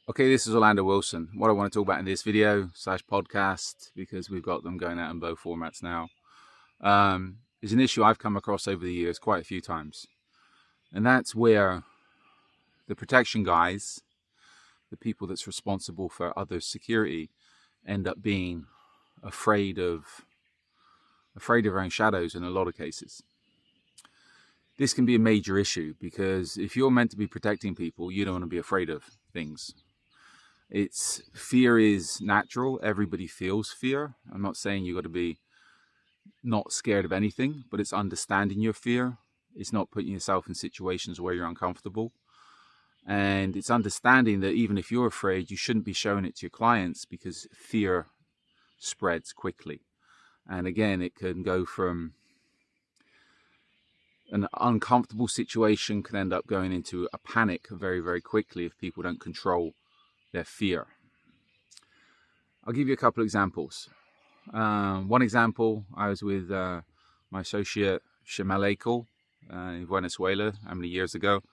Okay, this is Orlando Wilson. What I want to talk about in this video / podcast, because we've got them going out in both formats now, is an issue I've come across over the years quite a few times. And that's where the protection guys, the people that's responsible for others' security, end up being afraid of their own shadows in a lot of cases. This can be a major issue because if you're meant to be protecting people, you don't want to be afraid of things. Fear is natural. Everybody feels fear. I'm not saying you've got to be not scared of anything, but it's understanding your fear. It's not putting yourself in situations where you're uncomfortable. And it's understanding that even if you're afraid, you shouldn't be showing it to your clients because fear spreads quickly. And again, it can go from an uncomfortable situation can end up going into a panic very, very quickly if people don't control their fear. I'll give you a couple of examples. One example, I was with my associate Shimaleko in Venezuela how many years ago.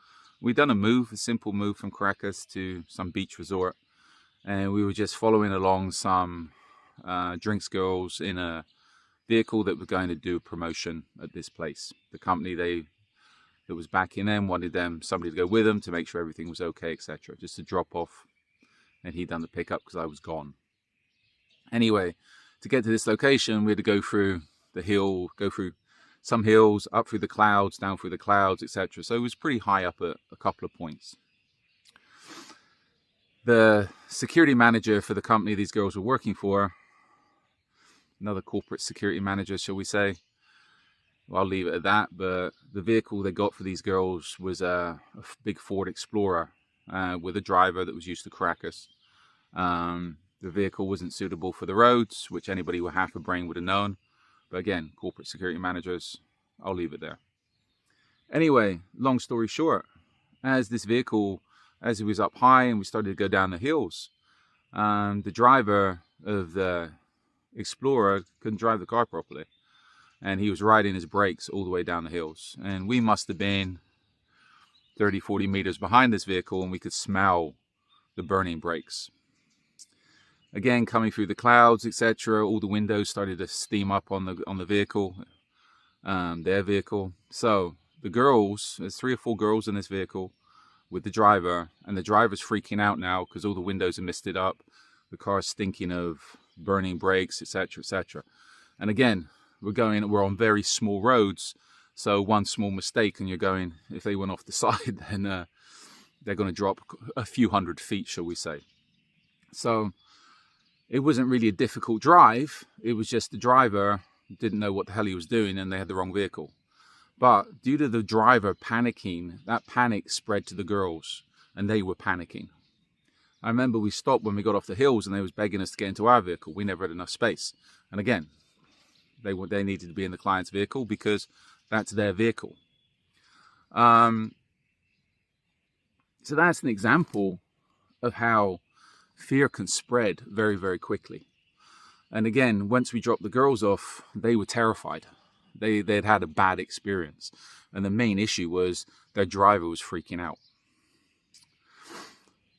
We'd done a simple move from Caracas to some beach resort, and we were just following along some drinks girls in a vehicle that was going to do a promotion at this place. The company that was backing them wanted somebody to go with them to make sure everything was okay, etc. Just to drop off, and he'd done the pickup because I was gone. Anyway, to get to this location, we had to go through the hill, go through some hills, up through the clouds, down through the clouds, etc. So it was pretty high up at a couple of points. The security manager for the company these girls were working for, another corporate security manager, shall we say, well, I'll leave it at that, but the vehicle they got for these girls was a big Ford Explorer with a driver that was used to Caracas. The vehicle wasn't suitable for the roads, which anybody with half a brain would have known. But again, corporate security managers, I'll leave it there. Anyway, long story short, as it was up high and we started to go down the hills, the driver of the Explorer couldn't drive the car properly. And he was riding his brakes all the way down the hills. And we must have been 30, 40 meters behind this vehicle, and we could smell the burning brakes. Again, coming through the clouds, etc., all the windows started to steam up on the vehicle, their vehicle. So the girls, there's 3 or 4 girls in this vehicle with the driver, and the driver's freaking out now because all the windows are misted up, the car's stinking of burning brakes, etc., etc. And again, we're on very small roads, so one small mistake and you're going, if they went off the side, then they're going to drop a few hundred feet, shall we say. So it wasn't really a difficult drive. It was just the driver didn't know what the hell he was doing and they had the wrong vehicle. But due to the driver panicking, that panic spread to the girls and they were panicking. I remember we stopped when we got off the hills and they was begging us to get into our vehicle. We never had enough space. And again, they needed to be in the client's vehicle because that's their vehicle. So that's an example of how fear can spread very, very quickly. And again, once we dropped the girls off, they were terrified. They'd had a bad experience. And the main issue was their driver was freaking out.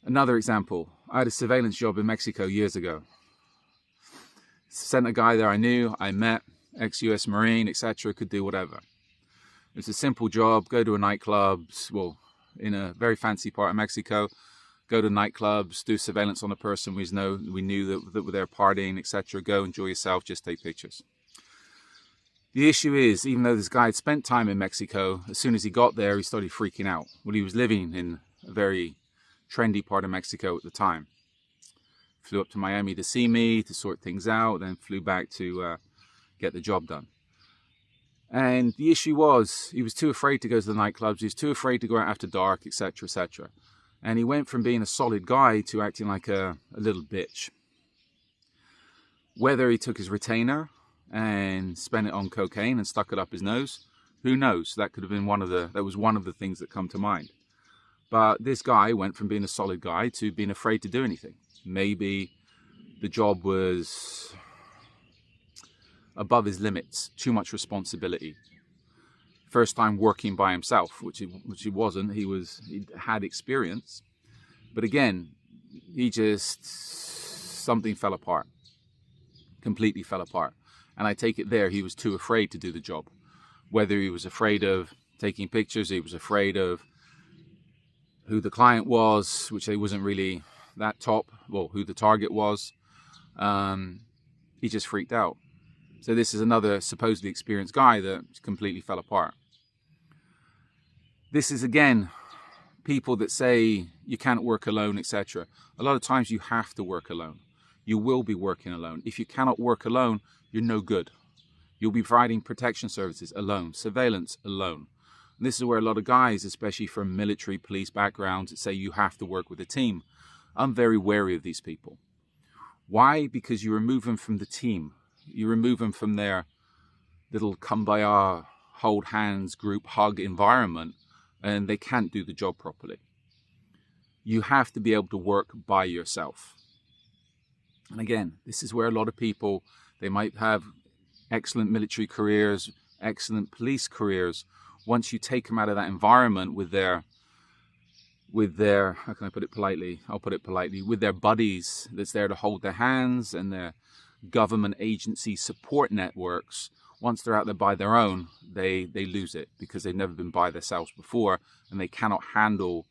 Another example, I had a surveillance job in Mexico years ago. Sent a guy there I knew, I met, ex-US Marine, etc., could do whatever. It was a simple job, go to a nightclub, well, in a very fancy part of Mexico, go to nightclubs, do surveillance on a person we knew that were there partying, etc. Go enjoy yourself, just take pictures. The issue is, even though this guy had spent time in Mexico, as soon as he got there, he started freaking out. Well, he was living in a very trendy part of Mexico at the time. Flew up to Miami to see me, to sort things out, then flew back to get the job done. And the issue was, he was too afraid to go to the nightclubs, he was too afraid to go out after dark, etc., etc. And he went from being a solid guy to acting like a little bitch. Whether he took his retainer and spent it on cocaine and stuck it up his nose, who knows? That could have been that was one of the things that come to mind. But this guy went from being a solid guy to being afraid to do anything. Maybe the job was above his limits, too much responsibility. First time working by himself, which he wasn't. He had experience, but again, something fell apart, completely fell apart. And I take it there, he was too afraid to do the job. Whether he was afraid of taking pictures, he was afraid of who the client was, which he wasn't really that top, well, who the target was. He just freaked out. So this is another supposedly experienced guy that completely fell apart. This is, again, people that say you can't work alone, etc. A lot of times you have to work alone. You will be working alone. If you cannot work alone, you're no good. You'll be providing protection services alone, surveillance alone. And this is where a lot of guys, especially from military, police backgrounds, say you have to work with a team. I'm very wary of these people. Why? Because you remove them from the team. You remove them from their little kumbaya, hold hands, group hug environment, and they can't do the job properly. You have to be able to work by yourself. And again, this is where a lot of people, they might have excellent military careers, excellent police careers. Once you take them out of that environment with their, how can I put it politely? I'll put it politely, with their buddies that's there to hold their hands and their government agency support networks, once they're out there by their own, they lose it because they've never been by themselves before, and they cannot handle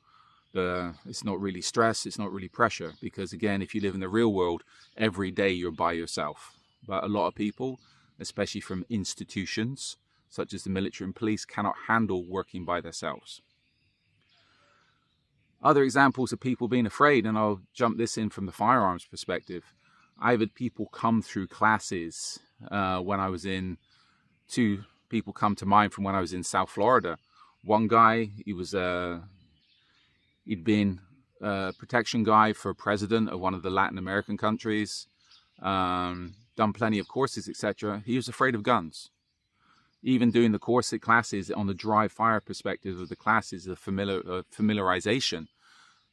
it's not really stress, it's not really pressure, because again, if you live in the real world, every day you're by yourself. But a lot of people, especially from institutions such as the military and police, cannot handle working by themselves. Other examples of people being afraid, and I'll jump this in from the firearms perspective. I've had people come through classes when I was in, two people come to mind from when I was in South Florida. One guy, he'd been a protection guy for a president of one of the Latin American countries, done plenty of courses, etc. He was afraid of guns. Even doing the course classes on the dry fire perspective of the classes, the familiarization,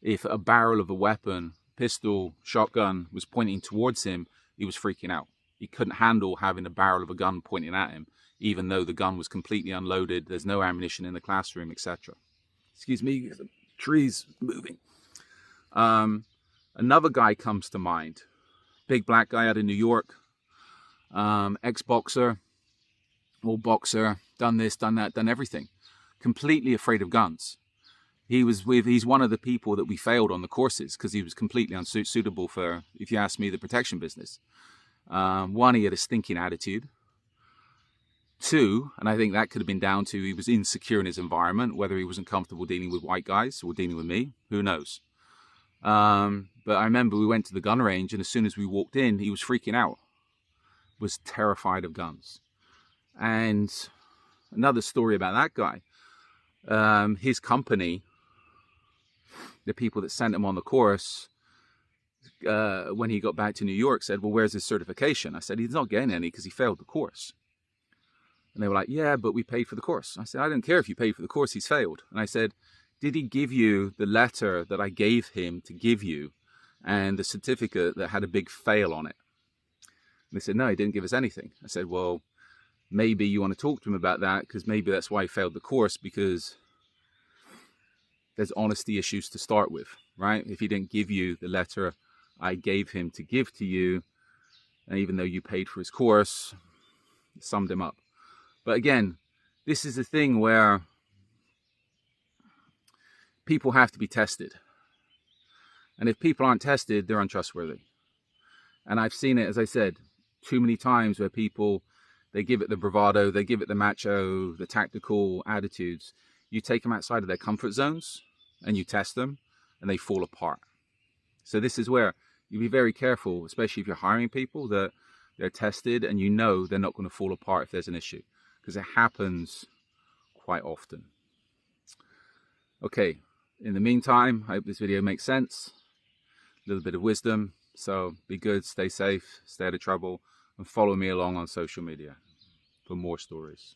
if a barrel of a weapon, pistol, shotgun was pointing towards him, he was freaking out. He couldn't handle having a barrel of a gun pointing at him, even though the gun was completely unloaded, there's no ammunition in the classroom, etc. Excuse me, the trees moving. Another guy comes to mind. Big black guy out of New York, ex-boxer, old boxer, done this, done that, done everything. Completely afraid of guns. He's one of the people that we failed on the courses because he was completely unsuitable for, if you ask me, the protection business. One, he had a stinking attitude. Two, and I think that could have been down to he was insecure in his environment, whether he wasn't comfortable dealing with white guys or dealing with me, who knows. But I remember we went to the gun range, and as soon as we walked in, he was freaking out, was terrified of guns. And another story about that guy, his company, the people that sent him on the course, when he got back to New York, said, well, where's his certification? I said, he's not getting any because he failed the course. And they were like, yeah, but we paid for the course. I said, I don't care if you paid for the course, he's failed. And I said, did he give you the letter that I gave him to give you and the certificate that had a big fail on it? And they said, no, he didn't give us anything. I said, well, maybe you want to talk to him about that, because maybe that's why he failed the course, because there's honesty issues to start with, right? If he didn't give you the letter I gave him to give to you, and even though you paid for his course, it summed him up. But again, this is a thing where people have to be tested. And if people aren't tested, they're untrustworthy. And I've seen it, as I said, too many times where people, they give it the bravado, they give it the macho, the tactical attitudes. You take them outside of their comfort zones and you test them and they fall apart. So this is where you be very careful, especially if you're hiring people, that they're tested and you know they're not going to fall apart if there's an issue, because it happens quite often. Okay, in the meantime, I hope this video makes sense. A little bit of wisdom. So be good, stay safe, stay out of trouble, and follow me along on social media for more stories.